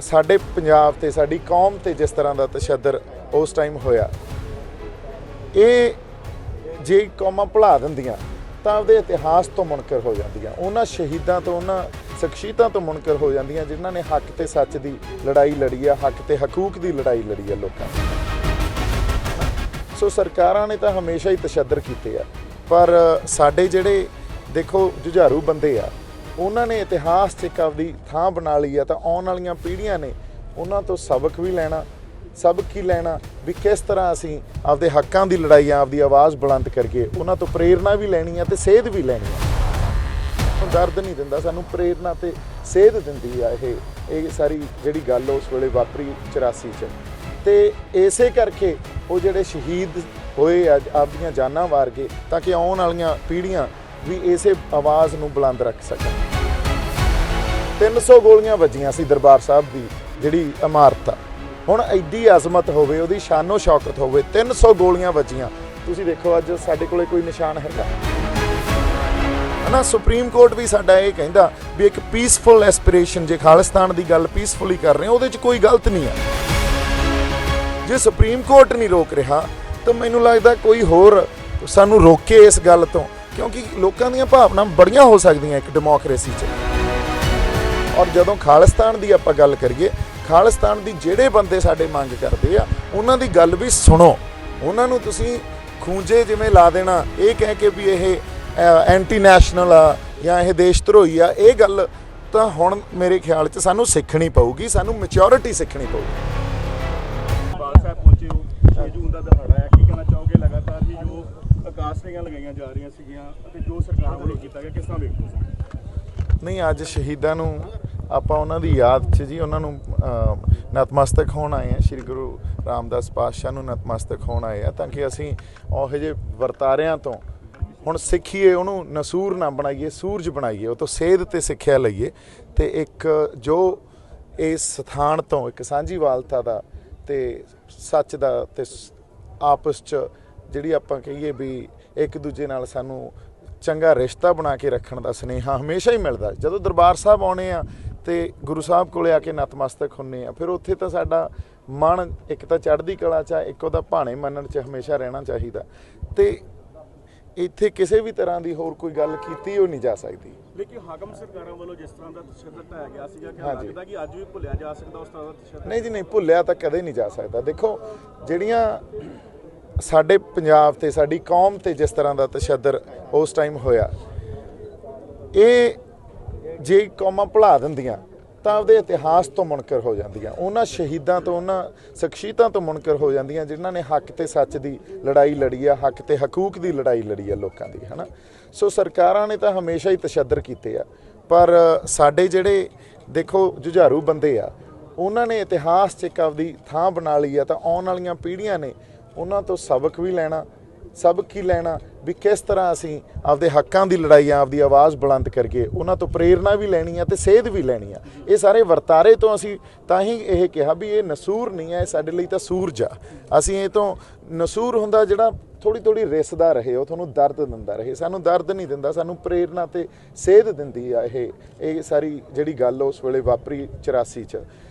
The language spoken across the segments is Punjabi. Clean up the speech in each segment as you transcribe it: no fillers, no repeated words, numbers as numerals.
ਸਾਡੇ ਪੰਜਾਬ ਤੇ ਸਾਡੀ ਕੌਮ ਤੇ ਜਿਸ ਤਰ੍ਹਾਂ ਦਾ ਤਸ਼ੱਦਦ ਉਸ ਟਾਈਮ ਹੋਇਆ, ਇਹ ਜੇ ਕੌਮਾਂ ਭੁਲਾ ਦਿੰਦੀਆਂ ਤਾਂ ਆਪਦੇ ਇਤਿਹਾਸ ਤੋਂ ਮੁਨਕਰ ਹੋ ਜਾਂਦੀਆਂ, ਉਹਨਾਂ ਸ਼ਹੀਦਾਂ ਤੋਂ, ਉਹਨਾਂ ਸ਼ਖਸੀਅਤਾਂ ਤੋਂ ਮੁਨਕਰ ਹੋ ਜਾਂਦੀਆਂ ਜਿਨ੍ਹਾਂ ਨੇ ਹੱਕ ਤੇ ਸੱਚ ਦੀ ਲੜਾਈ ਲੜੀ ਆ, ਹੱਕ ਤੇ ਹਕੂਕ ਦੀ ਲੜਾਈ ਲੜੀ ਆ ਲੋਕਾਂ ਦੀ। ਸੋ ਸਰਕਾਰਾਂ ਨੇ ਤਾਂ ਹਮੇਸ਼ਾ ਹੀ ਤਸ਼ੱਦਦ ਕੀਤੇ ਆ, ਪਰ ਸਾਡੇ ਜਿਹੜੇ ਦੇਖੋ ਜੁਝਾਰੂ ਬੰਦੇ ਆ, ਉਹਨਾਂ ਨੇ ਇਤਿਹਾਸ 'ਚ ਇੱਕ ਆਪਦੀ ਥਾਂ ਬਣਾ ਲਈ ਆ, ਤਾਂ ਆਉਣ ਵਾਲੀਆਂ ਪੀੜ੍ਹੀਆਂ ਨੇ ਉਹਨਾਂ ਤੋਂ ਸਬਕ ਵੀ ਲੈਣਾ। ਸਬਕ ਕੀ ਲੈਣਾ ਵੀ ਕਿਸ ਤਰ੍ਹਾਂ ਅਸੀਂ ਆਪਦੇ ਹੱਕਾਂ ਦੀ ਲੜਾਈ, ਆਪਦੀ ਆਵਾਜ਼ ਬੁਲੰਦ ਕਰਕੇ ਉਹਨਾਂ ਤੋਂ ਪ੍ਰੇਰਨਾ ਵੀ ਲੈਣੀ ਆ ਤੇ ਸੇਧ ਵੀ ਲੈਣੀ ਆ। ਦਰਦ ਨਹੀਂ ਦਿੰਦਾ, ਸਾਨੂੰ ਪ੍ਰੇਰਨਾ ਤੇ ਸੇਧ ਦਿੰਦੀ ਆ ਇਹ ਸਾਰੀ ਜਿਹੜੀ ਗੱਲ ਉਸ ਵੇਲੇ ਵਾਪਰੀ 84 'ਚ। ਤੇ ਇਸੇ ਕਰਕੇ ਉਹ ਜਿਹੜੇ ਸ਼ਹੀਦ ਹੋਏ ਆ ਆਪਦੀਆਂ ਜਾਨਾਂ ਵਾਰ ਕੇ, ਤਾਂ ਕਿ ਆਉਣ ਵਾਲੀਆਂ ਪੀੜ੍ਹੀਆਂ ਵੀ ਇਸੇ ਆਵਾਜ਼ ਨੂੰ ਬੁਲੰਦ ਰੱਖ ਸਕਣ। 300 ਗੋਲੀਆਂ ਵੱਜੀਆਂ ਸੀ ਦਰਬਾਰ ਸਾਹਿਬ ਦੀ ਜਿਹੜੀ ਇਮਾਰਤ ਆ, ਹੁਣ ਐਡੀ ਅਜ਼ਮਤ ਹੋਵੇ, ਉਹਦੀ ਸ਼ਾਨੋ ਸ਼ੌਕਤ ਹੋਵੇ, 300 ਗੋਲੀਆਂ ਵੱਜੀਆਂ। ਤੁਸੀਂ ਦੇਖੋ ਅੱਜ ਸਾਡੇ ਕੋਲੇ ਕੋਈ ਨਿਸ਼ਾਨ ਹੈਗਾ ਹੈ ਨਾ। ਸੁਪਰੀਮ ਕੋਰਟ ਵੀ ਸਾਡਾ ਇਹ ਕਹਿੰਦਾ ਵੀ ਇੱਕ ਪੀਸਫੁਲ ਐਸਪੀਰੇਸ਼ਨ, ਜੇ ਖਾਲਿਸਤਾਨ ਦੀ ਗੱਲ ਪੀਸਫੁਲੀ ਕਰ ਰਹੇ, ਉਹਦੇ 'ਚ ਕੋਈ ਗਲਤ ਨਹੀਂ ਆ। ਜੇ ਸੁਪਰੀਮ ਕੋਰਟ ਨਹੀਂ ਰੋਕ ਰਿਹਾ ਤਾਂ ਮੈਨੂੰ ਲੱਗਦਾ ਕੋਈ ਹੋਰ ਸਾਨੂੰ ਰੋਕੇ ਇਸ ਗੱਲ ਤੋਂ, ਕਿਉਂਕਿ ਲੋਕਾਂ ਦੀਆਂ ਭਾਵਨਾ ਬੜੀਆਂ ਹੋ ਸਕਦੀਆਂ ਇੱਕ ਡੈਮੋਕ੍ਰੇਸੀ 'ਚ। ਔਰ ਜਦੋਂ ਖਾਲਿਸਤਾਨ ਦੀ ਆਪਾਂ ਗੱਲ ਕਰੀਏ, ਖਾਲਿਸਤਾਨ ਦੀ ਜਿਹੜੇ ਬੰਦੇ ਸਾਡੇ ਮੰਗ ਕਰਦੇ ਆ, ਉਹਨਾਂ ਦੀ ਗੱਲ ਵੀ ਸੁਣੋ। ਉਹਨਾਂ ਨੂੰ ਤੁਸੀਂ ਖੂੰਜੇ ਜਿਵੇਂ ਲਾ ਦੇਣਾ ਇਹ ਕਹਿ ਕੇ ਵੀ ਇਹ ਐਂਟੀ ਨੈਸ਼ਨਲ ਆ ਜਾਂ ਇਹ ਦੇਸ਼ ਧਰੋਹੀ ਆ, ਇਹ ਗੱਲ ਤਾਂ ਹੁਣ ਮੇਰੇ ਖਿਆਲ 'ਚ ਸਾਨੂੰ ਸਿੱਖਣੀ ਪਊਗੀ, ਸਾਨੂੰ ਮੈਚਿਓਰਿਟੀ ਸਿੱਖਣੀ ਪਊਗੀ। ਬਾਲ ਸਾਹਿਬ ਪਹੁੰਚੇ ਹੋ, 6 ਜੂਨ ਦਾ ਦਿਹਾੜਾ ਹੈ, ਕੀ ਕਹਿਣਾ ਚਾਹੋਗੇ? ਲਗਾਤਾਰ ਹੀ ਜੋ ਆਕਾਸ਼ਨੀਆਂ ਲਗਾਈਆਂ ਜਾ ਰਹੀਆਂ ਸੀਗੀਆਂ ਅਤੇ ਜੋ ਸਰਕਾਰਾਂ ਵੱਲੋਂ ਕੀਤਾ ਗਿਆ, ਕਿਸ ਤਰ੍ਹਾਂ ਵੇਖਦੇ ਹੋ? ਨਹੀਂ, ਅੱਜ ਸ਼ਹੀਦਾਂ ਨੂੰ ਆਪਾਂ ਉਹਨਾਂ ਦੀ ਯਾਦ 'ਚ ਜੀ ਉਹਨਾਂ ਨੂੰ ਨਤਮਸਤਕ ਹੋਣ ਆਏ ਹਾਂ। ਸ਼੍ਰੀ ਗੁਰੂ ਰਾਮਦਾਸ ਪਾਤਸ਼ਾਹ ਨੂੰ ਨਤਮਸਤਕ ਹੋਣ ਆਏ ਆ, ਤਾਂ ਕਿ ਅਸੀਂ ਉਹੋ ਜਿਹੇ ਵਰਤਾਰਿਆਂ ਤੋਂ ਹੁਣ ਸਿੱਖੀਏ, ਉਹਨੂੰ ਨਸੂਰ ਨਾ ਬਣਾਈਏ, ਸੂਰਜ ਬਣਾਈਏ, ਉਹ ਤੋਂ ਸੇਧ ਤੇ ਸਿੱਖਿਆ ਲਈਏ। ਤੇ ਇੱਕ ਜੋ ਇਸ ਸਥਾਨ ਤੋਂ ਇੱਕ ਸਾਂਝੀਵਾਲਤਾ ਦਾ ਤੇ ਸੱਚ ਦਾ ਤੇ ਆਪਸ 'ਚ ਜਿਹੜੀ ਆਪਾਂ ਕਹੀਏ ਵੀ ਇੱਕ ਦੂਜੇ ਨਾਲ ਸਾਨੂੰ ਚੰਗਾ ਰਿਸ਼ਤਾ ਬਣਾ ਕੇ ਰੱਖਣ ਦਾ ਸੁਨੇਹਾ ਹਮੇਸ਼ਾ ਹੀ ਮਿਲਦਾ। ਜਦੋਂ ਦਰਬਾਰ ਸਾਹਿਬ ਆਉਣੇ ਆ ਤੇ ਗੁਰੂ ਸਾਹਿਬ ਕੋਲੇ ਆ ਕੇ ਨਤਮਸਤਕ ਹੁੰਦੇ ਆ, ਫਿਰ ਉੱਥੇ ਤਾਂ ਸਾਡਾ ਮਨ ਇੱਕ ਤਾਂ ਚੜ੍ਹਦੀ ਕਲਾ 'ਚ ਆ, ਇੱਕ ਉਹਦਾ ਭਾਣੇ ਮੰਨਣ 'ਚ ਹਮੇਸ਼ਾ ਰਹਿਣਾ ਚਾਹੀਦਾ। ਤੇ ਇੱਥੇ ਕਿਸੇ ਵੀ ਤਰ੍ਹਾਂ ਦੀ ਹੋਰ ਕੋਈ ਗੱਲ ਕੀਤੀ ਉਹ ਨਹੀਂ ਜਾ ਸਕਦੀ। ਲੇਕਿਨ ਹਾਕਮ ਸਰਕਾਰਾਂ ਵੱਲੋਂ ਜਿਸ ਤਰ੍ਹਾਂ ਦਾ ਤਸ਼ੱਦਦ ਢਾਇਆ ਗਿਆ ਸੀਗਾ, ਕਿ ਲੱਗਦਾ ਕਿ ਅੱਜ ਵੀ ਭੁੱਲਿਆ ਜਾ ਸਕਦਾ ਉਸ ਤਰ੍ਹਾਂ ਦਾ ਤਸ਼ੱਦਦ? ਨਹੀਂ ਜੀ, ਨਹੀਂ, ਭੁੱਲਿਆ ਤਾਂ ਕਦੇ ਨਹੀਂ ਜਾ ਸਕਦਾ। ਦੇਖੋ, ਜਿਹੜੀਆਂ ਸਾਡੇ ਪੰਜਾਬ ਤੇ ਸਾਡੀ ਕੌਮ ਤੇ ਜਿਸ ਤਰ੍ਹਾਂ ਦਾ ਤਸ਼ੱਦਦ ਉਸ ਟਾਈਮ ਹੋਇਆ, ਇਹ ਜੇ ਕੌਮਾਂ ਭੁਲਾ ਦਿੰਦੀਆਂ ਤਾਂ ਆਪਦੇ ਇਤਿਹਾਸ ਤੋਂ ਮੁਨਕਰ ਹੋ ਜਾਂਦੀਆਂ, ਉਹਨਾਂ ਸ਼ਹੀਦਾਂ ਤੋਂ, ਉਹਨਾਂ ਸ਼ਖਸੀਅਤਾਂ ਤੋਂ ਮੁਨਕਰ ਹੋ ਜਾਂਦੀਆਂ ਜਿਨ੍ਹਾਂ ਨੇ ਹੱਕ ਤੇ ਸੱਚ ਦੀ ਲੜਾਈ ਲੜੀ ਆ, ਹੱਕ ਤੇ ਹਕੂਕ ਦੀ ਲੜਾਈ ਲੜੀ ਆ ਲੋਕਾਂ ਦੀ, ਹੈ ਨਾ। ਸੋ ਸਰਕਾਰਾਂ ਨੇ ਤਾਂ ਹਮੇਸ਼ਾ ਹੀ ਤਸ਼ੱਦਦ ਕੀਤੇ ਆ, ਪਰ ਸਾਡੇ ਜਿਹੜੇ ਦੇਖੋ ਜੁਝਾਰੂ ਬੰਦੇ ਆ, ਉਹਨਾਂ ਨੇ ਇਤਿਹਾਸ 'ਚ ਇੱਕ ਆਪਦੀ ਥਾਂ ਬਣਾ ਲਈ ਆ, ਤਾਂ ਆਉਣ ਵਾਲੀਆਂ ਪੀੜ੍ਹੀਆਂ ਨੇ ਉਹਨਾਂ ਤੋਂ ਸਬਕ ਵੀ ਲੈਣਾ। ਸਬਕ ਕੀ ਲੈਣਾ ਵੀ ਕਿਸ ਤਰ੍ਹਾਂ ਅਸੀਂ ਆਪਦੇ ਹੱਕਾਂ ਦੀ ਲੜਾਈ, ਆਪਦੀ ਆਵਾਜ਼ ਬੁਲੰਦ ਕਰਕੇ ਉਹਨਾਂ ਤੋਂ ਪ੍ਰੇਰਨਾ ਵੀ ਲੈਣੀ ਆ ਤੇ ਸੇਧ ਵੀ ਲੈਣੀ ਆ। ਇਹ ਸਾਰੇ ਵਰਤਾਰੇ ਤੋਂ ਅਸੀਂ ਤਾਂ ਹੀ ਇਹ ਕਿਹਾ ਵੀ ਇਹ ਨਸੂਰ ਨਹੀਂ ਹੈ, ਇਹ ਸਾਡੇ ਲਈ ਤਾਂ ਸੂਰਜ ਆ। ਅਸੀਂ ਇਹ ਤੋਂ ਨਸੂਰ ਹੁੰਦਾ ਜਿਹੜਾ ਥੋੜ੍ਹੀ ਥੋੜ੍ਹੀ ਰਿਸਦਾ ਰਹੇ, ਉਹ ਤੁਹਾਨੂੰ ਦਰਦ ਦਿੰਦਾ ਰਹੇ। ਸਾਨੂੰ ਦਰਦ ਨਹੀਂ ਦਿੰਦਾ, ਸਾਨੂੰ ਪ੍ਰੇਰਨਾ ਤੇ ਸੇਧ ਦਿੰਦੀ ਆ ਇਹ ਸਾਰੀ ਜਿਹੜੀ ਗੱਲ ਉਸ ਵੇਲੇ ਵਾਪਰੀ 84 'ਚ।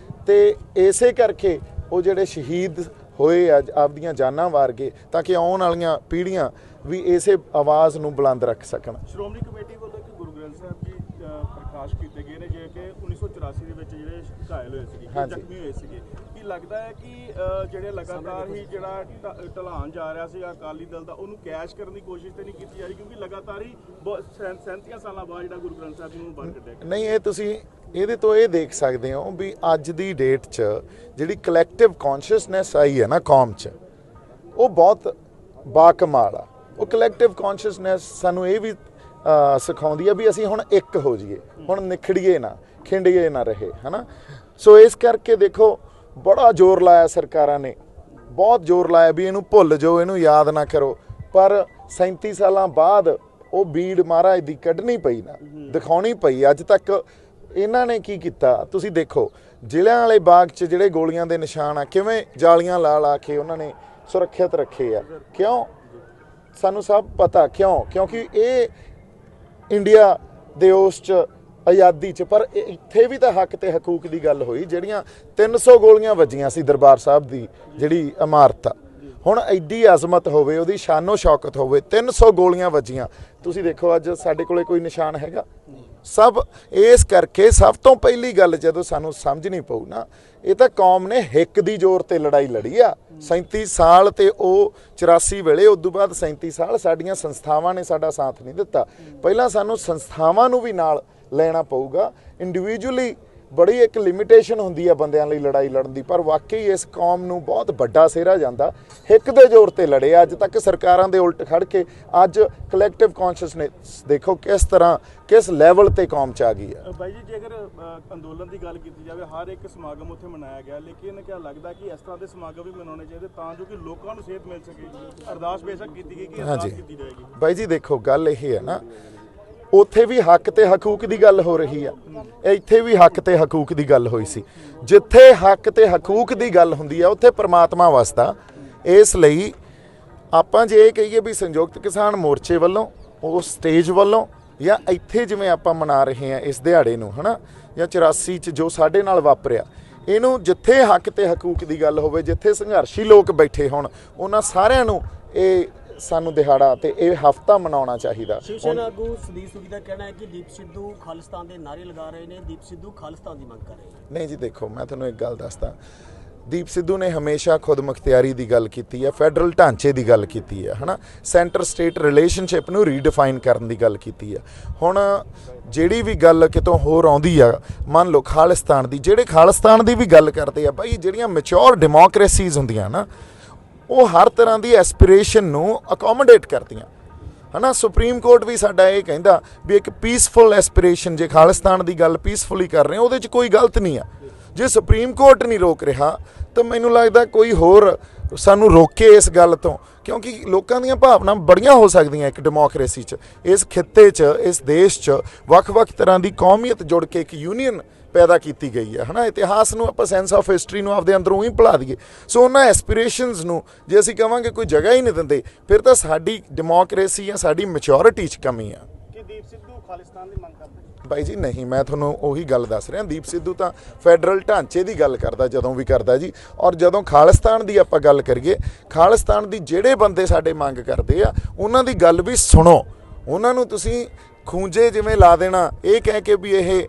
ਤੇ ਇਸੇ ਕਰਕੇ ਉਹ ਜਿਹੜੇ ਸ਼ਹੀਦ ਹੋਏ ਆ ਆਪਦੀਆਂ ਜਾਨਾਂ ਵਾਰ ਕੇ, ਤਾਂ ਕਿ ਆਉਣ ਵਾਲੀਆਂ ਪੀੜ੍ਹੀਆਂ ਵੀ ਇਸੇ ਆਵਾਜ਼ ਨੂੰ ਬੁਲੰਦ ਰੱਖ ਸਕਣ। ਸ਼੍ਰੋਮਣੀ ਕਮੇਟੀ ਵੱਲੋਂ ਕਿ ਗੁਰੂ ਗ੍ਰੰਥ ਸਾਹਿਬ ਜੀ ਪ੍ਰਕਾਸ਼ ਕੀਤੇ ਗਏ ਨੇ, ਜੇ ਕਿ 1984 ਦੇ ਵਿੱਚ ਜਿਹੜੇ ਘਾਇਲ ਹੋਏ ਸੀਗੇ, ਜ਼ਖਮੀ ਹੋਏ ਸੀਗੇ, ਕੀ ਲੱਗਦਾ ਹੈ ਕਿ ਜਿਹੜੇ ਲਗਾਤਾਰ ਹੀ ਜਿਹੜਾ ਢਲਾਨ ਜਾ ਰਿਹਾ ਸੀ ਅਕਾਲੀ ਦਲ ਦਾ, ਉਹਨੂੰ ਕੈਸ਼ ਕਰਨ ਦੀ ਕੋਸ਼ਿਸ਼ ਤੇ ਨਹੀਂ ਕੀਤੀ ਜਾ ਰਹੀ? ਕਿਉਂਕਿ ਲਗਾਤਾਰ ਹੀ 37 ਸਾਲਾਂ ਬਾਅਦ ਜਿਹੜਾ ਗੁਰੂ ਗ੍ਰੰਥ ਸਾਹਿਬ ਨੂੰ ਬੰਦ ਕੱਢਿਆ। ਨਹੀਂ, ਇਹ ਤੁਸੀਂ ਇਹਦੇ ਤੋਂ ਇਹ ਦੇਖ ਸਕਦੇ ਹੋ ਵੀ ਅੱਜ ਦੀ ਡੇਟ 'ਚ ਜਿਹੜੀ ਕਲੈਕਟਿਵ ਕੌਨਸ਼ੀਅਸਨੈਸ ਆਈ ਹੈ ਨਾ ਕੌਮ 'ਚ, ਉਹ ਬਹੁਤ ਬਾਕਮਾਲ ਆ। ਉਹ ਕਲੈਕਟਿਵ ਕੌਨਸ਼ੀਅਸਨੈਸ ਸਾਨੂੰ ਇਹ ਵੀ ਸਿਖਾਉਂਦੀ ਆ ਵੀ ਅਸੀਂ ਹੁਣ ਇੱਕ ਹੋ ਜਾਈਏ, ਹੁਣ ਨਿਖੜੀਏ ਨਾ, ਖਿੰਡੀਏ ਨਾ ਰਹੇ, ਹੈ ਨਾ। ਸੋ ਇਸ ਕਰਕੇ ਦੇਖੋ, ਬੜਾ ਜ਼ੋਰ ਲਾਇਆ ਸਰਕਾਰਾਂ ਨੇ, ਬਹੁਤ ਜ਼ੋਰ ਲਾਇਆ ਵੀ ਇਹਨੂੰ ਭੁੱਲ ਜਾਓ, ਇਹਨੂੰ ਯਾਦ ਨਾ ਕਰੋ। ਪਰ 37 ਸਾਲਾਂ ਬਾਅਦ ਉਹ ਬੀੜ ਮਹਾਰਾਜ ਦੀ ਕੱਢਣੀ ਪਈ ਨਾ, ਦਿਖਾਉਣੀ ਪਈ। ਅੱਜ ਤੱਕ ਇਹਨਾਂ ਨੇ ਕੀ ਕੀਤਾ ਤੁਸੀਂ ਦੇਖੋ, ਜ਼ਿਲ੍ਹਿਆਂ ਵਾਲੇ ਬਾਗ 'ਚ ਜਿਹੜੇ ਗੋਲੀਆਂ ਦੇ ਨਿਸ਼ਾਨ ਆ, ਕਿਵੇਂ ਜਾਲੀਆਂ ਲਾ ਲਾ ਕੇ ਉਹਨਾਂ ਨੇ ਸੁਰੱਖਿਅਤ ਰੱਖੇ ਆ। ਕਿਉਂ? ਸਾਨੂੰ ਸਭ ਪਤਾ ਕਿਉਂ? ਕਿਉਂਕਿ ਇਹ ਇੰਡੀਆ ਦੇ ਉਸ 'ਚ ਆਜ਼ਾਦੀ 'ਚ। ਪਰ ਇੱਥੇ ਵੀ ਤਾਂ ਹੱਕ ਤੇ ਹਕੂਕ ਦੀ ਗੱਲ ਹੋਈ। ਜਿਹੜੀਆਂ 300 ਗੋਲੀਆਂ ਵੱਜੀਆਂ ਸੀ ਦਰਬਾਰ ਸਾਹਿਬ ਦੀ ਜਿਹੜੀ ਇਮਾਰਤ ਆ, ਹੁਣ ਐਡੀ ਅਜ਼ਮਤ ਹੋਵੇ, ਉਹਦੀ ਸ਼ਾਨੋ ਸ਼ੌਕਤ ਹੋਵੇ, 300 ਗੋਲੀਆਂ ਵੱਜੀਆਂ, ਤੁਸੀਂ ਦੇਖੋ ਅੱਜ ਸਾਡੇ ਕੋਲੇ ਕੋਈ ਨਿਸ਼ਾਨ ਹੈਗਾ? ਸਭ ਇਸ ਕਰਕੇ ਸਭ ਤੋਂ ਪਹਿਲੀ ਗੱਲ ਜਦੋਂ ਸਾਨੂੰ ਸਮਝਣੀ ਪਊ ਨਾ, ਇਹ ਤਾਂ ਕੌਮ ਨੇ ਹਿੱਕ ਦੀ ਜ਼ੋਰ ਤੇ ਲੜਾਈ ਲੜੀ ਆ 37 ਸਾਲ ਤੇ ਉਹ 84 ਵੇਲੇ। ਉਸ ਤੋਂ ਬਾਅਦ 37 ਸਾਲ ਸਾਡੀਆਂ ਸੰਸਥਾਵਾਂ ਨੇ ਸਾਡਾ ਸਾਥ ਨਹੀਂ ਦਿੱਤਾ। ਪਹਿਲਾਂ ਸਾਨੂੰ ਸੰਸਥਾਵਾਂ ਨੂੰ ਵੀ ਨਾਲ ਲੈਣਾ ਪਊਗਾ। ਇੰਡੀਵਿਜੂਅਲੀ ਬੜੀ ਇੱਕ ਲਿਮਿਟੇਸ਼ਨ ਹੁੰਦੀ ਆ ਬੰਦਿਆਂ ਲਈ ਲੜਾਈ ਲੜਨ ਦੀ, ਪਰ ਵਾਕਈ ਇਸ ਕੌਮ ਨੂੰ ਬਹੁਤ ਵੱਡਾ ਸਿਹਰਾ ਜਾਂਦਾ। ਹਿੱਕ ਦੇ ਜ਼ੋਰ ਤੇ ਲੜੇ ਅੱਜ ਤੱਕ ਸਰਕਾਰਾਂ ਦੇ ਉਲਟ ਖੜ ਕੇ। ਅੱਜ ਕਲੈਕਟਿਵ ਕੌਨਸ਼ੀਅਸਨੈਸ ਦੇਖੋ ਕਿਸ ਤਰ੍ਹਾਂ ਕਿਸ ਲੈਵਲ ਤੇ ਕੌਮ 'ਚ ਆ ਗਈ ਆ। ਬਾਈ ਜੀ, ਜੇਕਰ ਅੰਦੋਲਨ ਦੀ ਗੱਲ ਕੀਤੀ ਜਾਵੇ, ਹਰ ਇੱਕ ਸਮਾਗਮ ਉੱਥੇ ਮਨਾਇਆ ਗਿਆ, ਲੇਕਿਨ ਕਿਆ ਲੱਗਦਾ ਕਿ ਇਸ ਤਰ੍ਹਾਂ ਦੇ ਸਮਾਗਮ ਵੀ ਮਨਾਉਣੇ ਚਾਹੀਦੇ ਤਾਂ ਜੋ ਕਿ ਲੋਕਾਂ ਨੂੰ ਸੇਧ ਮਿਲ ਸਕੇ। ਅਰਦਾਸ ਬੇਸ਼ੱਕ ਕੀਤੀ ਗਈ ਕਿ ਅਰਦਾਸ ਕੀਤੀ ਜਾਏਗੀ। ਬਾਈ ਜੀ ਦੇਖੋ ਗੱਲ ਇਹ ਹੈ ਨਾ, ਉੱਥੇ ਵੀ ਹੱਕ ਤੇ ਹਕੂਕ ਦੀ ਗੱਲ ਹੋ ਰਹੀ ਆ, ਇੱਥੇ ਵੀ ਹੱਕ ਤੇ ਹਕੂਕ ਦੀ ਗੱਲ ਹੋਈ ਸੀ। ਜਿੱਥੇ ਹੱਕ ਤੇ ਹਕੂਕ ਦੀ ਗੱਲ ਹੁੰਦੀ ਆ ਉੱਥੇ ਪ੍ਰਮਾਤਮਾ ਵਸਦਾ। ਇਸ ਲਈ ਆਪਾਂ ਜੇ ਇਹ ਕਹੀਏ ਵੀ ਸੰਯੁਕਤ ਕਿਸਾਨ ਮੋਰਚੇ ਵੱਲੋਂ ਉਸ ਸਟੇਜ ਵੱਲੋਂ ਜਾਂ ਇੱਥੇ ਜਿਵੇਂ ਆਪਾਂ ਮਨਾ ਰਹੇ ਹਾਂ ਇਸ ਦਿਹਾੜੇ ਨੂੰ, ਹਨਾ, ਜਾਂ 84 'ਚ ਜੋ ਸਾਡੇ ਨਾਲ ਵਾਪਰਿਆ, ਇਹਨੂੰ ਜਿੱਥੇ ਹੱਕ ਤੇ ਹਕੂਕ ਦੀ ਗੱਲ ਹੋਵੇ, ਜਿੱਥੇ ਸੰਘਰਸ਼ੀ ਲੋਕ ਬੈਠੇ ਹੋਣ, ਉਹਨਾਂ ਸਾਰਿਆਂ ਨੂੰ ਇਹ ਸਾਨੂੰ ਦਿਹਾੜਾ ਤੇ ਇਹ ਹਫ਼ਤਾ ਮਨਾਉਣਾ ਚਾਹੀਦਾ। ਸ਼ਿਵ ਸੈਨਾ ਆਗੂ ਸੁਦੀਪ ਸੂਰੀ ਦਾ ਕਹਿਣਾ ਹੈ ਕਿ ਦੀਪ ਸਿੱਧੂ ਖਾਲਿਸਤਾਨ ਦੇ ਨਾਅਰੇ ਲਗਾ ਰਹੇ ਨੇ, ਦੀਪ ਸਿੱਧੂ ਖਾਲਿਸਤਾਨ ਦੀ ਮੰਗ ਕਰ ਰਹੇ ਨੇ। ਨਹੀਂ ਜੀ ਦੇਖੋ, ਮੈਂ ਤੁਹਾਨੂੰ ਇੱਕ ਗੱਲ ਦੱਸਦਾ, ਦੀਪ ਸਿੱਧੂ ਨੇ ਹਮੇਸ਼ਾ ਖੁਦ ਮੁਖਤਿਆਰੀ ਦੀ ਗੱਲ ਕੀਤੀ ਹੈ, ਫੈਡਰਲ ਢਾਂਚੇ ਦੀ ਗੱਲ ਕੀਤੀ ਹੈ, ਹਨਾ, ਸੈਂਟਰ ਸਟੇਟ ਰਿਲੇਸ਼ਨਸ਼ਿਪ ਨੂੰ ਰੀਡਿਫਾਈਨ ਕਰਨ ਦੀ ਗੱਲ ਕੀਤੀ ਹੈ। ਹੁਣ ਜਿਹੜੀ ਵੀ ਗੱਲ ਕਿਤੋਂ ਹੋਰ ਆਉਂਦੀ ਆ, ਮੰਨ ਲਓ ਖਾਲਿਸਤਾਨ ਦੀ, ਜਿਹੜੇ ਖਾਲਿਸਤਾਨ ਦੀ ਵੀ ਗੱਲ ਕਰਦੇ ਆ ਬਾਈ, ਜਿਹੜੀਆਂ ਮੈਚੁਰ ਡੈਮੋਕ੍ਰੇਸੀਜ਼ ਹੁੰਦੀਆਂ ਨਾ, ਉਹ ਹਰ ਤਰ੍ਹਾਂ ਦੀ ਐਸਪੀਰੇਸ਼ਨ ਨੂੰ ਅਕੋਮੋਡੇਟ ਕਰਦੀਆਂ, ਹਨਾ। ਸੁਪਰੀਮ ਕੋਰਟ ਵੀ ਸਾਡਾ ਇਹ ਕਹਿੰਦਾ ਵੀ ਇੱਕ ਪੀਸਫੁਲ ਐਸਪੀਰੇਸ਼ਨ, ਜੇ ਖਾਲਿਸਤਾਨ ਦੀ ਗੱਲ ਪੀਸਫੁਲੀ ਕਰ ਰਹੇ, ਉਹਦੇ 'ਚ ਕੋਈ ਗਲਤ ਨਹੀਂ ਆ। ਜੇ ਸੁਪਰੀਮ ਕੋਰਟ ਨਹੀਂ ਰੋਕ ਰਿਹਾ ਤਾਂ ਮੈਨੂੰ ਲੱਗਦਾ ਕੋਈ ਹੋਰ ਸਾਨੂੰ ਰੋਕੇ ਇਸ ਗੱਲ ਤੋਂ, ਕਿਉਂਕਿ ਲੋਕਾਂ ਦੀਆਂ ਭਾਵਨਾਵਾਂ ਬੜੀਆਂ ਹੋ ਸਕਦੀਆਂ ਇੱਕ ਡੈਮੋਕ੍ਰੇਸੀ 'ਚ। ਇਸ ਖਿੱਤੇ 'ਚ, ਇਸ ਦੇਸ਼ 'ਚ ਵੱਖ-ਵੱਖ ਤਰ੍ਹਾਂ ਦੀ ਕੌਮੀਅਤ ਜੁੜ ਕੇ ਇੱਕ ਯੂਨੀਅਨ ਪੈਦਾ ਕੀਤੀ ਗਈ ਹੈ, ਹਨਾ। ਇਤਿਹਾਸ ਨੂੰ ਆਪਾਂ ਸੈਂਸ ਆਫ ਹਿਸਟਰੀ ਨੂੰ ਆਪਦੇ ਅੰਦਰੋਂ ਹੀ ਭੁਲਾ ਦਈਏ। ਸੋ ਉਹਨਾਂ ਐਸਪੀਰੇਸ਼ਨਸ ਨੂੰ ਜੇ ਅਸੀਂ ਕਹਾਂਗੇ ਕੋਈ ਜਗ੍ਹਾ ਹੀ ਨਹੀਂ ਦਿੰਦੇ, ਫਿਰ ਤਾਂ ਸਾਡੀ ਡੈਮੋਕ੍ਰੇਸੀ ਜਾਂ ਸਾਡੀ ਮੈਚੁਰਿਟੀ 'ਚ ਕਮੀ ਆ। ਕਿ ਦੀਪ ਸਿੱਧੂ ਖਾਲਿਸਤਾਨ ਦੀ ਮੰਗ ਕਰਦੇ? ਬਾਈ ਜੀ ਨਹੀਂ, ਮੈਂ ਤੁਹਾਨੂੰ ਉਹੀ ਗੱਲ ਦੱਸ ਰਿਹਾ। ਦੀਪ ਸਿੱਧੂ ਤਾਂ ਫੈਡਰਲ ਢਾਂਚੇ ਦੀ ਗੱਲ ਕਰਦਾ ਜਦੋਂ ਵੀ ਕਰਦਾ ਜੀ। ਔਰ ਜਦੋਂ ਖਾਲਿਸਤਾਨ ਦੀ ਆਪਾਂ ਗੱਲ ਕਰੀਏ, ਖਾਲਿਸਤਾਨ ਦੀ ਜਿਹੜੇ ਬੰਦੇ ਸਾਡੇ ਮੰਗ ਕਰਦੇ ਆ, ਉਹਨਾਂ ਦੀ ਗੱਲ ਵੀ ਸੁਣੋ। ਉਹਨਾਂ ਨੂੰ ਤੁਸੀਂ ਖੂੰਜੇ ਜਿਵੇਂ ਲਾ ਦੇਣਾ ਇਹ ਕਹਿ ਕੇ ਵੀ ਇਹ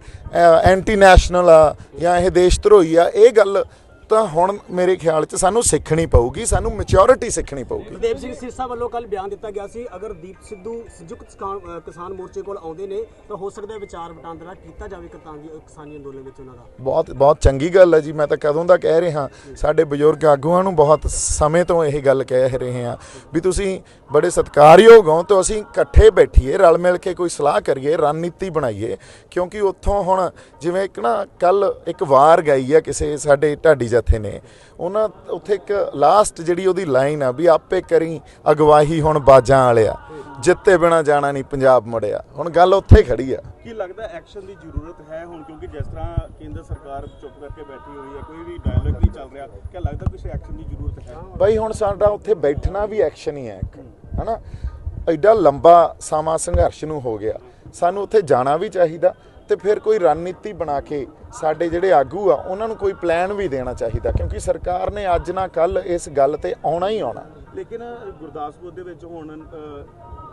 ਐਂਟੀ ਨੈਸ਼ਨਲ ਆ ਜਾਂ ਇਹ ਦੇਸ਼ ਧਰੋਹੀ ਆ, ਇਹ ਗੱਲ ਤਾਂ ਹੁਣ ਮੇਰੇ ਖਿਆਲ 'ਚ ਸਾਨੂੰ ਸਿੱਖਣੀ ਪਊਗੀ, ਸਾਨੂੰ ਮੈਚੁਰਿਟੀ ਸਿੱਖਣੀ ਪਊਗੀ। ਗੁਰਦੇਵ ਸਿੰਘ ਸਿਰਸਾ ਵੱਲੋਂ ਕੱਲ ਬਿਆਨ ਦਿੱਤਾ ਗਿਆ ਸੀ, ਅਗਰ ਦੀਪ ਸਿੱਧੂ ਸੰਯੁਕਤ ਕਿਸਾਨ ਮੋਰਚੇ ਕੋਲ ਆਉਂਦੇ ਨੇ ਤਾਂ ਹੋ ਸਕਦਾ ਵਿਚਾਰ ਵਟਾਂਦਰਾ ਕੀਤਾ ਜਾਵੇ ਕਿਸਾਨੀ ਅੰਦੋਲਨ ਵਿੱਚ ਉਹਨਾਂ ਦਾ। ਬਹੁਤ ਚੰਗੀ ਗੱਲ ਹੈ ਜੀ। ਮੈਂ ਤਾਂ ਕਦੋਂ ਦਾ ਕਹਿ ਰਿਹਾ, ਸਾਡੇ ਬਜ਼ੁਰਗ ਆਗੂਆਂ ਨੂੰ ਬਹੁਤ ਸਮੇਂ ਤੋਂ ਇਹ ਗੱਲ ਕਹਿ ਰਹੇ ਹਾਂ ਵੀ ਤੁਸੀਂ ਬੜੇ ਸਤਿਕਾਰਯੋਗ ਹੋ, ਤਾਂ ਅਸੀਂ ਇਕੱਠੇ ਬੈਠੀਏ, ਰਲ ਮਿਲ ਕੇ ਕੋਈ ਸਲਾਹ ਕਰੀਏ, ਰਣਨੀਤੀ ਬਣਾਈਏ। ਕਿਉਂਕਿ ਉੱਥੋਂ ਹੁਣ ਜਿਵੇਂ ਇੱਕ ਨਾ ਕੱਲ ਇੱਕ ਵਾਰ ਗਾਈ ਆ ਕਿਸੇ ਸਾਡੇ ਢਾਡੀ ਜਥੇ ਨੇ, ਉਹਨਾਂ ਉੱਥੇ ਇੱਕ ਲਾਸਟ ਜਿਹੜੀ ਉਹਦੀ ਲਾਈਨ ਆ ਵੀ ਆਪੇ ਕਰੀ ਅਗਵਾਈ ਹੁਣ ਬਾਜਾਂ ਵਾਲਿਆ, ਜਿੱਤੇ ਬਿਨਾ ਜਾਣਾ ਨਹੀਂ ਪੰਜਾਬ ਮੁੜਿਆ। ਹੁਣ ਗੱਲ ਉੱਥੇ ਖੜੀ ਆ। ਕੀ ਲੱਗਦਾ ਐਕਸ਼ਨ ਦੀ ਜ਼ਰੂਰਤ ਹੈ ਹੁਣ, ਕਿਉਂਕਿ ਜਿਸ ਤਰ੍ਹਾਂ ਕੇਂਦਰ ਸਰਕਾਰ ਚੁੱਪ ਕਰਕੇ ਬੈਠੀ ਹੋਈ ਹੈ, ਕੋਈ ਵੀ ਡਾਇਲੋਗ ਨਹੀਂ ਚੱਲ ਰਿਹਾ, ਕੀ ਲੱਗਦਾ ਕਿਸੇ ਐਕਸ਼ਨ ਦੀ ਜ਼ਰੂਰਤ ਹੈ? ਬਾਈ ਹੁਣ ਸਾਡਾ ਉੱਥੇ ਬੈਠਣਾ ਵੀ ਐਕਸ਼ਨ ਹੀ ਹੈ ਇੱਕ, ਹਨਾ। ਐਡਾ ਲੰਬਾ ਸਮਾਂ ਸੰਘਰਸ਼ ਨੂੰ ਹੋ ਗਿਆ, ਸਾਨੂੰ ਉੱਥੇ ਜਾਣਾ ਵੀ ਚਾਹੀਦਾ ਤੇ ਫਿਰ ਕੋਈ ਰਣਨੀਤੀ ਬਣਾ ਕੇ ਸਾਡੇ ਜਿਹੜੇ ਆਗੂ ਆ ਉਹਨਾਂ ਨੂੰ ਕੋਈ ਪਲਾਨ ਵੀ ਦੇਣਾ ਚਾਹੀਦਾ, ਕਿਉਂਕਿ ਸਰਕਾਰ ਨੇ ਅੱਜ ਨਾ ਕੱਲ ਇਸ ਗੱਲ ਤੇ ਆਉਣਾ ਹੀ ਆਉਣਾ। ਲੇਕਿਨ ਗੁਰਦਾਸਪੁਰ ਦੇ ਵਿੱਚ ਹੁਣ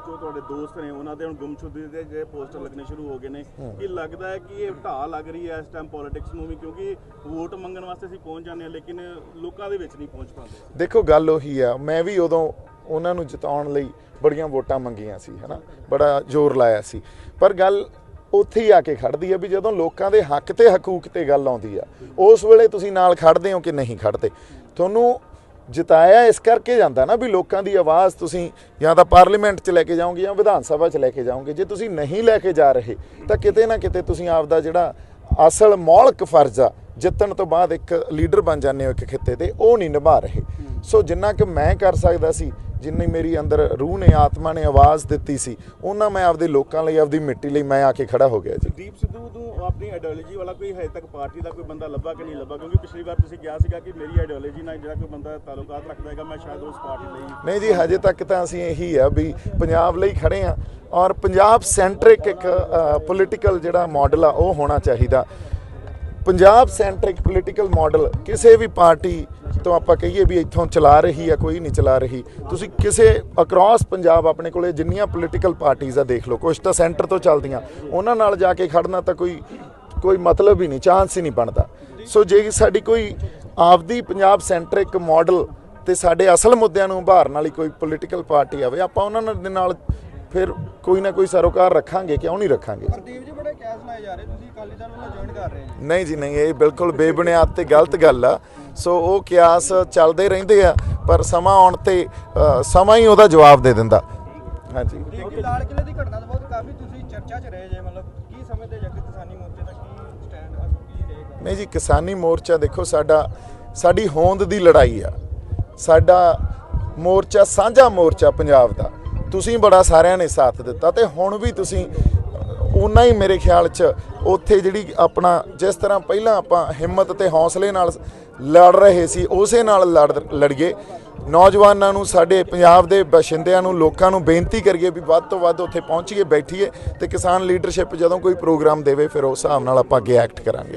ਜੋ ਤੁਹਾਡੇ ਦੋਸਤ ਨੇ ਉਹਨਾਂ ਦੇ ਹੁਣ ਗੁੰਮਸ਼ੁਦਗੀ ਦੇ ਜਿਹੜੇ ਪੋਸਟਰ ਲੱਗਣੇ ਸ਼ੁਰੂ ਹੋ ਗਏ ਨੇ, ਕੀ ਲੱਗਦਾ ਹੈ ਕਿ ਇਹ ਢਾਹ ਲੱਗ ਰਹੀ ਹੈ ਇਸ ਟਾਈਮ ਪੋਲਿਟਿਕਸ ਨੂੰ ਵੀ? ਕਿਉਂਕਿ ਵੋਟ ਮੰਗਣ ਵਾਸਤੇ ਅਸੀਂ ਪਹੁੰਚ ਜਾਂਦੇ ਹਾਂ ਲੇਕਿਨ ਲੋਕਾਂ ਦੇ ਵਿੱਚ ਨਹੀਂ ਪਹੁੰਚ ਪਾਉਂਦੇ। ਦੇਖੋ ਗੱਲ ਉਹੀ ਆ, ਮੈਂ ਵੀ ਉਦੋਂ ਉਹਨਾਂ ਨੂੰ ਜਿਤਾਉਣ ਲਈ ਬੜੀਆਂ ਵੋਟਾਂ ਮੰਗੀਆਂ ਸੀ, ਹਨਾ, ਬੜਾ ਜ਼ੋਰ ਲਾਇਆ ਸੀ, ਪਰ ਗੱਲ ਉੱਥੇ ਹੀ ਆ ਕੇ ਖੜਦੀ ਆ ਵੀ ਜਦੋਂ ਲੋਕਾਂ ਦੇ ਹੱਕ ਤੇ ਹਕੂਕ ਤੇ ਗੱਲ ਆਉਂਦੀ ਆ, ਉਸ ਵੇਲੇ ਤੁਸੀਂ ਨਾਲ ਖੜਦੇ ਹੋ ਕਿ ਨਹੀਂ ਖੜਦੇ। ਤੁਹਾਨੂੰ ਜਿਤਾਇਆ ਇਸ ਕਰਕੇ ਜਾਂਦਾ ਨਾ ਵੀ ਲੋਕਾਂ ਦੀ ਆਵਾਜ਼ ਤੁਸੀਂ ਜਾਂ ਤਾਂ ਪਾਰਲੀਮੈਂਟ 'ਚ ਲੈ ਕੇ ਜਾਓਗੇ ਜਾਂ ਵਿਧਾਨ ਸਭਾ 'ਚ ਲੈ ਕੇ ਜਾਓਗੇ। ਜੇ ਤੁਸੀਂ ਨਹੀਂ ਲੈ ਕੇ ਜਾ ਰਹੇ ਤਾਂ ਕਿਤੇ ਨਾ ਕਿਤੇ ਤੁਸੀਂ ਆਪਦਾ ਜਿਹੜਾ ਅਸਲ ਮੌਲਿਕ ਫਰਜ਼ ਆ ਜਿੱਤਣ ਤੋਂ ਬਾਅਦ ਇੱਕ ਲੀਡਰ ਬਣ ਜਾਂਦੇ ਹੋ ਇੱਕ ਖਿੱਤੇ ਤੇ, ਉਹ ਨਹੀਂ ਨਿਭਾ ਰਹੇ। ਸੋ ਜਿੰਨਾ ਕਿ ਮੈਂ ਕਰ ਸਕਦਾ ਸੀ, ਜਿੰਨੀ ਮੇਰੀ ਅੰਦਰ ਰੂਹ ਨੇ ਆਤਮਾ ਨੇ ਆਵਾਜ਼ ਦਿੱਤੀ ਸੀ ਉਹਨਾਂ ਮੈਂ ਆਪਦੇ ਲੋਕਾਂ ਲਈ ਆਪਦੀ ਮਿੱਟੀ ਲਈ ਮੈਂ ਆ ਕੇ ਖੜਾ ਹੋ ਗਿਆ ਜੀ। ਦੀਪ ਸਿੱਧੂ ਨੂੰ ਆਪਣੀ ਆਈਡੀਓਲੋਜੀ ਵਾਲਾ ਕੋਈ ਹਜੇ ਤੱਕ ਪਾਰਟੀ ਦਾ ਕੋਈ ਬੰਦਾ ਲੱਭਾ ਕਿ ਨਹੀਂ ਲੱਭਾ, ਕਿਉਂਕਿ ਪਿਛਲੀ ਵਾਰ ਤੁਸੀਂ ਕਿਹਾ ਸੀਗਾ ਕਿ ਮੇਰੀ ਆਈਡੀਓਲੋਜੀ ਨਾਲ ਜਿਹੜਾ ਕੋਈ ਬੰਦਾ ਤਾਲੁਕਾਤ ਰੱਖਦਾ ਹੈਗਾ ਮੈਂ ਸ਼ਾਇਦ ਉਸ ਪਾਰਟੀ ਲਈ ਨਹੀਂ ਜੀ, ਹਜੇ ਤੱਕ ਤਾਂ ਅਸੀਂ ਇਹੀ ਆ ਵੀ ਪੰਜਾਬ ਲਈ ਖੜੇ ਆ ਔਰ ਪੰਜਾਬ ਸੈਂਟਰਿਕ ਇੱਕ ਪੋਲੀਟੀਕਲ ਜਿਹੜਾ ਮਾਡਲ ਆ ਉਹ ਹੋਣਾ ਚਾਹੀਦਾ। ਪੰਜਾਬ ਸੈਂਟਰਿਕ ਪੋਲੀਟੀਕਲ ਮਾਡਲ ਕਿਸੇ ਵੀ ਪਾਰਟੀ ਤੋਂ ਆਪਾਂ ਕਹੀਏ ਵੀ ਇੱਥੋਂ ਚਲਾ ਰਹੀ ਆ ਕੋਈ ਨਹੀਂ ਚਲਾ ਰਹੀ, ਤੁਸੀਂ ਕਿਸੇ ਅਕ੍ਰੋਸ ਪੰਜਾਬ ਆਪਣੇ ਕੋਲੇ ਜਿੰਨੀਆਂ ਪੋਲੀਟੀਕਲ ਪਾਰਟੀਆਂ ਆ ਦੇਖ ਲਓ, ਕੁਛ ਤਾਂ ਸੈਂਟਰ ਤੋਂ ਚੱਲਦੀਆਂ, ਉਹਨਾਂ ਨਾਲ ਜਾ ਕੇ ਖੜਨਾ ਤਾਂ ਕੋਈ ਮਤਲਬ ਹੀ ਨਹੀਂ, ਚਾਂਸ ਹੀ ਨਹੀਂ ਬਣਦਾ। ਸੋ ਜੇ ਸਾਡੀ ਕੋਈ ਆਪਦੀ ਪੰਜਾਬ ਸੈਂਟਰਿਕ ਮਾਡਲ ਤੇ ਸਾਡੇ ਅਸਲ ਮੁੱਦਿਆਂ ਨੂੰ ਉਭਾਰਨ ਵਾਲੀ ਕੋਈ ਪੋਲੀਟੀਕਲ ਪਾਰਟੀ ਆਵੇ ਆਪਾਂ ਉਹਨਾਂ ਦੇ ਨਾਲ ਫਿਰ ਕੋਈ ਨਾ ਕੋਈ ਸਰੋਕਾਰ ਰੱਖਾਂਗੇ, ਕਿਉਂ ਨਹੀਂ ਰੱਖਾਂਗੇ। ਹਰਦੀਪ ਜੀ ਬੜੇ ਕੈਸ ਲਾਏ ਜਾ ਰਹੇ, ਤੁਸੀਂ ਅਕਾਲੀ ਦਲ ਵੱਲੋਂ ਜੁਆਇਨ ਕਰ ਰਹੇ ਜੀ। ਨਹੀਂ ਜੀ ਨਹੀਂ, ਇਹ ਬਿਲਕੁਲ ਬੇਬੁਨਿਆਦ ਤੇ ਗਲਤ ਗੱਲ ਆ। ਸੋ ਉਹ ਕਿਆਸ ਚੱਲਦੇ ਰਹਿੰਦੇ ਆ ਪਰ ਸਮਾਂ ਆਉਣ ਤੇ ਸਮਾਂ ਹੀ ਉਹਦਾ ਜਵਾਬ ਦੇ ਦਿੰਦਾ। ਹਾਂਜੀ, ਲਾਲ ਕਿਲੇ ਦੀ ਘਟਨਾ ਤੋਂ ਬਾਅਦ ਕਾਫੀ ਤੁਸੀਂ ਚਰਚਾ 'ਚ ਰਹੇ ਜੇ, ਮਤਲਬ ਕੀ ਸਮਝਦੇ ਜੇ ਕਿਸਾਨੀ ਮੋਰਚੇ ਦਾ ਕੀ ਸਟੈਂਡ ਕੀ ਰਹੇਗਾ? ਨਹੀਂ ਜੀ, ਕਿਸਾਨੀ ਮੋਰਚਾ ਦੇਖੋ ਸਾਡੀ ਹੋਂਦ ਦੀ ਲੜਾਈ ਆ, ਸਾਡਾ ਮੋਰਚਾ ਸਾਂਝਾ ਮੋਰਚਾ ਪੰਜਾਬ ਦਾ। ਤੁਸੀਂ ਬੜਾ ਸਾਰਿਆਂ ਨੇ ਸਾਥ ਦਿੱਤਾ ਤੇ ਹੁਣ ਵੀ ਤੁਸੀਂ ਉਨਾ ਹੀ ਮੇਰੇ ਖਿਆਲ 'ਚ ਉੱਥੇ ਜਿਹੜੀ ਆਪਣਾ ਜਿਸ ਤਰ੍ਹਾਂ ਪਹਿਲਾਂ ਆਪਾਂ ਹਿੰਮਤ ਤੇ ਹੌਸਲੇ ਨਾਲ ਲੜ ਰਹੇ ਸੀ ਉਸੇ ਨਾਲ ਲੜੀਏ। ਨੌਜਵਾਨਾਂ ਨੂੰ, ਸਾਡੇ ਪੰਜਾਬ ਦੇ ਬਾਸ਼ਿੰਦਿਆਂ ਨੂੰ, ਲੋਕਾਂ ਨੂੰ ਬੇਨਤੀ ਕਰੀਏ ਵੀ ਵੱਧ ਤੋਂ ਵੱਧ ਉੱਥੇ ਪਹੁੰਚੀਏ, ਬੈਠੀਏ ਤੇ ਕਿਸਾਨ ਲੀਡਰਸ਼ਿਪ ਜਦੋਂ ਕੋਈ ਪ੍ਰੋਗਰਾਮ ਦੇਵੇ ਫਿਰ ਉਸ ਹਿਸਾਬ ਨਾਲ ਆਪਾਂ ਅੱਗੇ ਐਕਟ ਕਰਾਂਗੇ।